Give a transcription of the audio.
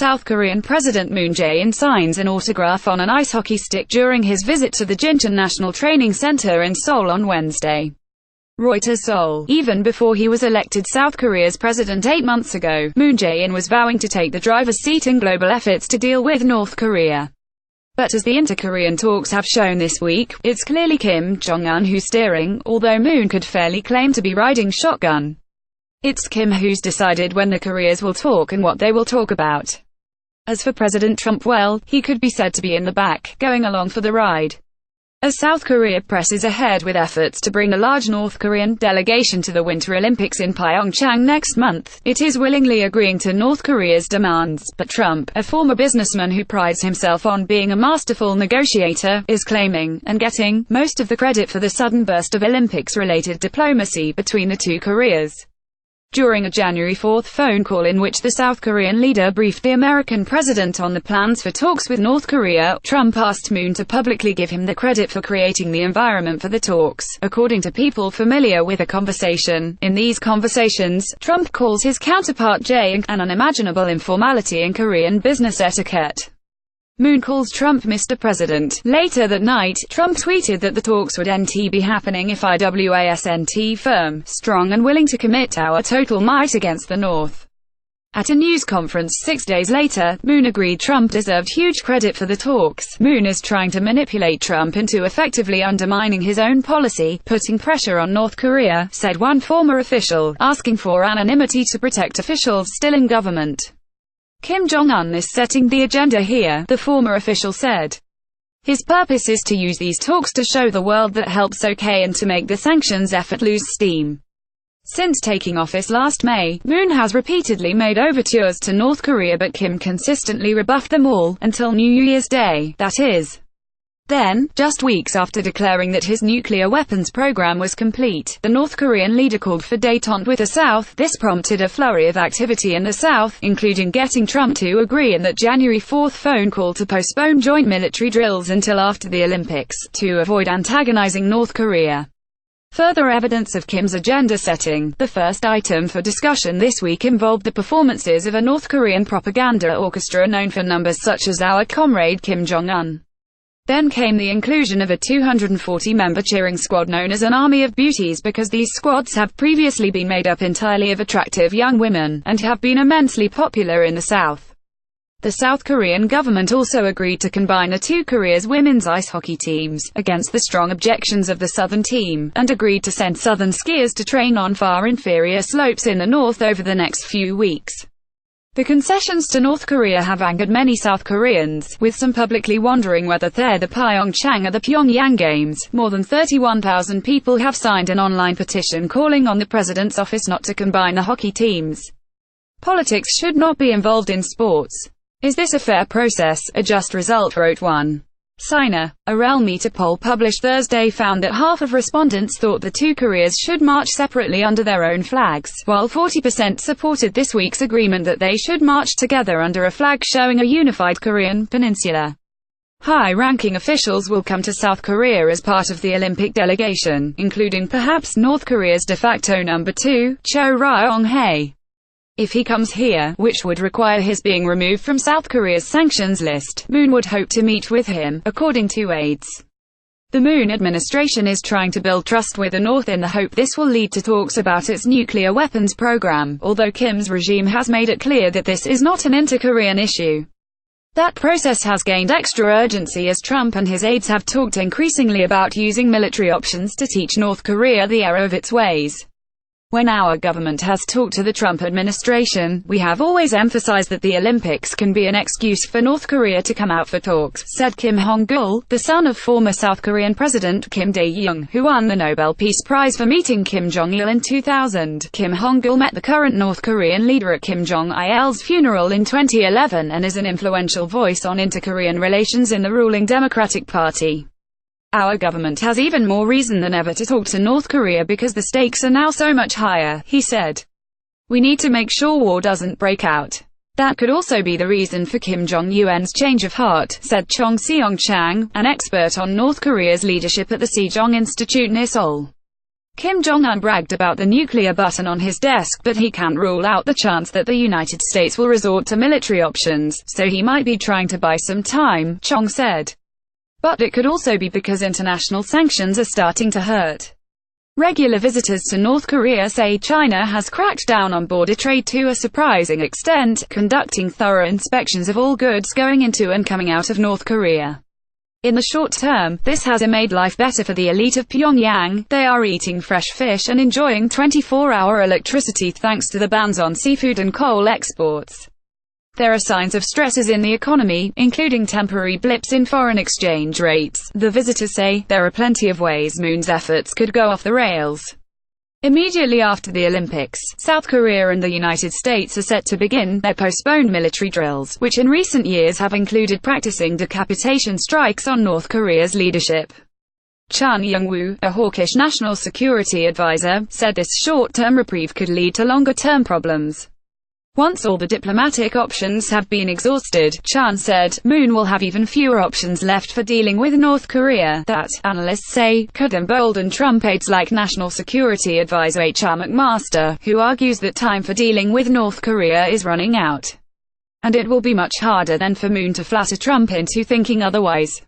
South Korean President Moon Jae-in signs an autograph on an ice hockey stick during his visit to the Jincheon National Training Center in Seoul on Wednesday. Reuters. Seoul. Even before he was elected South Korea's president 8 months ago, Moon Jae-in was vowing to take the driver's seat in global efforts to deal with North Korea. But as the inter-Korean talks have shown this week, it's clearly Kim Jong Un who's steering, although Moon could fairly claim to be riding shotgun. It's Kim who's decided when the Koreas will talk and what they will talk about. As for President Trump, well, he could be said to be in the back, going along for the ride. As South Korea presses ahead with efforts to bring a large North Korean delegation to the Winter Olympics in PyeongChang next month, it is willingly agreeing to North Korea's demands. But Trump, a former businessman who prides himself on being a masterful negotiator, is claiming, and getting, most of the credit for the sudden burst of Olympics-related diplomacy between the two Koreas. During a January 4 phone call in which the South Korean leader briefed the American president on the plans for talks with North Korea, Trump asked Moon to publicly give him the credit for creating the environment for the talks. According to people familiar with the conversation, in these conversations, Trump calls his counterpart Jae an unimaginable informality in Korean business etiquette. Moon calls Trump Mr. President. Later that night, Trump tweeted that the talks would be happening if IWASNT firm, strong and willing to commit our total might against the North. At a news conference 6 days later, Moon agreed Trump deserved huge credit for the talks. Moon is trying to manipulate Trump into effectively undermining his own policy, putting pressure on North Korea, said one former official, asking for anonymity to protect officials still in government. Kim Jong Un is setting the agenda here, the former official said. His purpose is to use these talks to show the world that help's okay and to make the sanctions effort lose steam. Since taking office last May, Moon has repeatedly made overtures to North Korea, but Kim consistently rebuffed them all, until New Year's Day, that is. Then, just weeks after declaring that his nuclear weapons program was complete, the North Korean leader called for détente with the South. This prompted a flurry of activity in the South, including getting Trump to agree in that January 4 phone call to postpone joint military drills until after the Olympics, to avoid antagonizing North Korea. Further evidence of Kim's agenda setting. The first item for discussion this week involved the performances of a North Korean propaganda orchestra known for numbers such as Our Comrade Kim Jong Un. Then came the inclusion of a 240-member cheering squad known as an Army of Beauties, because these squads have previously been made up entirely of attractive young women, and have been immensely popular in the South. The South Korean government also agreed to combine the two Koreas' women's ice hockey teams, against the strong objections of the Southern team, and agreed to send Southern skiers to train on far inferior slopes in the North over the next few weeks. The concessions to North Korea have angered many South Koreans, with some publicly wondering whether they're the PyeongChang or the Pyongyang Games. More than 31,000 people have signed an online petition calling on the president's office not to combine the hockey teams. Politics should not be involved in sports. Is this a fair process? A just result, wrote one signer. A Realmeter poll published Thursday found that half of respondents thought the two Koreas should march separately under their own flags, while 40% supported this week's agreement that they should march together under a flag showing a unified Korean peninsula. High-ranking officials will come to South Korea as part of the Olympic delegation, including perhaps North Korea's de facto number 2, Cho Ryong-hae. If he comes here, which would require his being removed from South Korea's sanctions list, Moon would hope to meet with him, according to aides. The Moon administration is trying to build trust with the North in the hope this will lead to talks about its nuclear weapons program, although Kim's regime has made it clear that this is not an inter-Korean issue. That process has gained extra urgency as Trump and his aides have talked increasingly about using military options to teach North Korea the error of its ways. When our government has talked to the Trump administration, we have always emphasized that the Olympics can be an excuse for North Korea to come out for talks, said Kim Hong-gul, the son of former South Korean President Kim Dae-jung, who won the Nobel Peace Prize for meeting Kim Jong-il in 2000. Kim Hong-gul met the current North Korean leader at Kim Jong-il's funeral in 2011 and is an influential voice on inter-Korean relations in the ruling Democratic Party. Our government has even more reason than ever to talk to North Korea because the stakes are now so much higher, he said. We need to make sure war doesn't break out. That could also be the reason for Kim Jong-un's change of heart, said PyeongChang, an expert on North Korea's leadership at the Sejong Institute near Seoul. Kim Jong Un bragged about the nuclear button on his desk, but he can't rule out the chance that the United States will resort to military options, so he might be trying to buy some time, Chong said. But it could also be because international sanctions are starting to hurt. Regular visitors to North Korea say China has cracked down on border trade to a surprising extent, conducting thorough inspections of all goods going into and coming out of North Korea. In the short term, this has made life better for the elite of Pyongyang. They are eating fresh fish and enjoying 24-hour electricity thanks to the bans on seafood and coal exports. There are signs of stresses in the economy, including temporary blips in foreign exchange rates. The visitors say there are plenty of ways Moon's efforts could go off the rails. Immediately after the Olympics, South Korea and the United States are set to begin their postponed military drills, which in recent years have included practicing decapitation strikes on North Korea's leadership. Chan Young-woo, a hawkish national security advisor, said this short-term reprieve could lead to longer-term problems. Once all the diplomatic options have been exhausted, Chan said, Moon will have even fewer options left for dealing with North Korea that, analysts say, could embolden Trump aides like National Security Advisor H.R. McMaster, who argues that time for dealing with North Korea is running out. And it will be much harder then for Moon to flatter Trump into thinking otherwise.